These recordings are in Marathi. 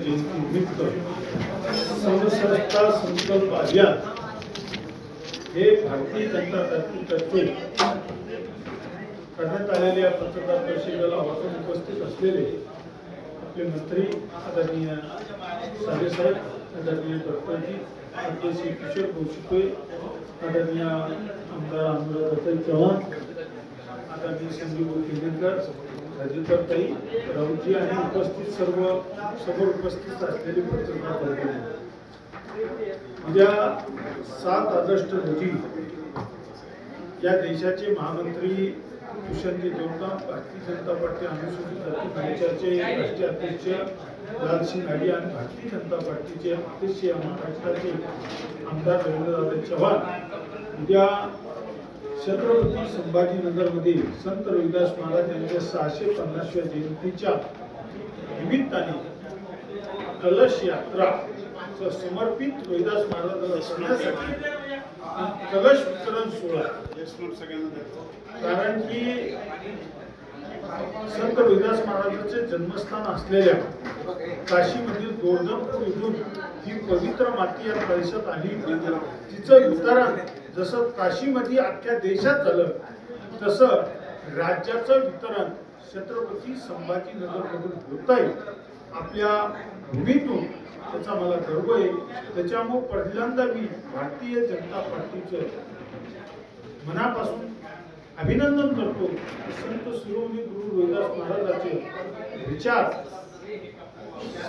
जयंतीनिमित्त समसंस्था संकल्प अभियान हे भारतीय जनता पार्टीतर्फे करण्यात आलेल्या पत्रकार परिषदेला वाचून उपस्थित असलेले आपले मंत्री आदरणीय साहेब, आदरणीय डॉक्टरजी, डॉक्टर श्री किशोर कौशिके, आदरणीय आमदार अनुराधाताई चव्हाण, आदरणीय संजीव केंद्रेकर, राजूताई, राऊतजी आणि उपस्थित समोर उपस्थित असलेले पत्रकार परिषद, उद्या 7 ऑगस्ट रोजी या देशाचे महामंत्री दुष्यंत गौतम, भारतीय जनता पार्टी अनुसूचित जाती मोर्चाचे राष्ट्रीय अध्यक्ष लालसिंग आडी आणि भारतीय जनता पार्टीचे अध्यक्ष महाराष्ट्राचे आमदार रवींद्रनाथ चव्हाण उद्या छत्रपती संभाजीनगरमध्ये संत रविदास महाराज यांच्या 650व्या जयंतीच्या निमित्ताने कलश यात्रा समर्पित रविदास महाराजांना करण्यासाठी कलश वितरण सोहळा, कारण की संत रविदास महाराजांचे जन्मस्थान असलेल्या काशीमधील गोवर्धनपूर इथून ही पवित्र माती या कलशात आली, तिचं वितरण जसं काशीमध्ये अख्ख्या देशात झालं तसं राज्याचं वितरण छत्रपती संभाजीनगरमधून होत आहे. आपल्या भूमीतून त्याचा मला गर्व आहे. त्याच्यामुळे पहिल्यांदा मी भारतीय जनता पार्टीचं मनापासून अभिनंदन करतो. संत शिरोमणी गुरु रविदास महाराजांचे विचार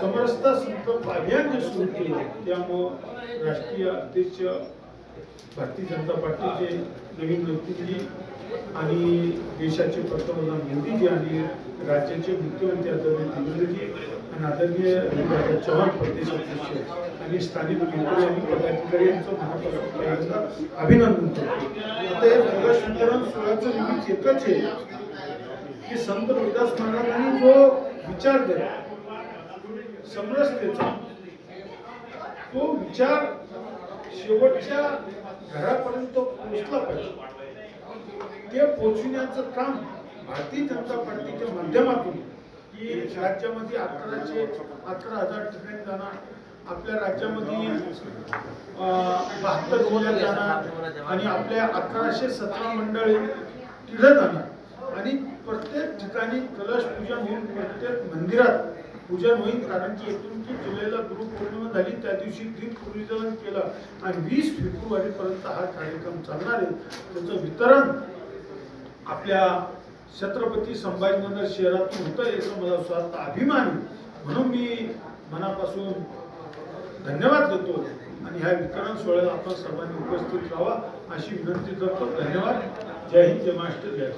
समरसता संकल्प अभियान जे सुरू केले त्यामुळे राष्ट्रीय अध्यक्ष भारतीय जनता पार्टीचे नवीन व्यक्तीजी आणि देशाचे पंतप्रधान मोदीजी आणि राज्याचे मुख्यमंत्री आदरणीय देवेंद्रजी आणि आदरणीय रवींद्रनाथ चव्हाण प्रदेश अध्यक्ष आणि स्थानिक मंत्री आणि पदाधिकारी यांचं मनापासून अभिनंदन करतो. आता हे कलश वितरण सोहळ्याचं निमित्त एकच आहे की संत रविदास महाराजांनी जो विचार दिला समरसतेचा, तो विचार शेवटच्या घरापर्यंत पोहोचला पाहिजे. ते पोहोचविण्याचं काम भारतीय जनता पार्टीच्या माध्यमातून की राज्यामध्ये 11,000 ठिकाणी जाणार, आपल्या राज्यामध्ये 72 जिल्ह्यात जाणार आणि आपल्या 1117 मंडळी तिथे जाणार आणि प्रत्येक ठिकाणी कलश पूजन होऊन प्रत्येक मंदिरात पूजन होईल. कारण की 29 जुलैला गुरुपौर्णिमा झाली, त्या दिवशी दीपपूजन केलं आणि 20 फेब्रुवारीपर्यंत हा कार्यक्रम चालणार आहे. त्याचं वितरण आपल्या छत्रपती संभाजीनगर शहरातून होतं याचा मला स्वार्थ अभिमान आहे. म्हणून मी मनापासून धन्यवाद देतो आणि ह्या वितरण सोहळ्याला आपण सर्वांनी उपस्थित राहावा अशी विनंती करतो. धन्यवाद. जय हिंद, जय महाराष्ट्र, जय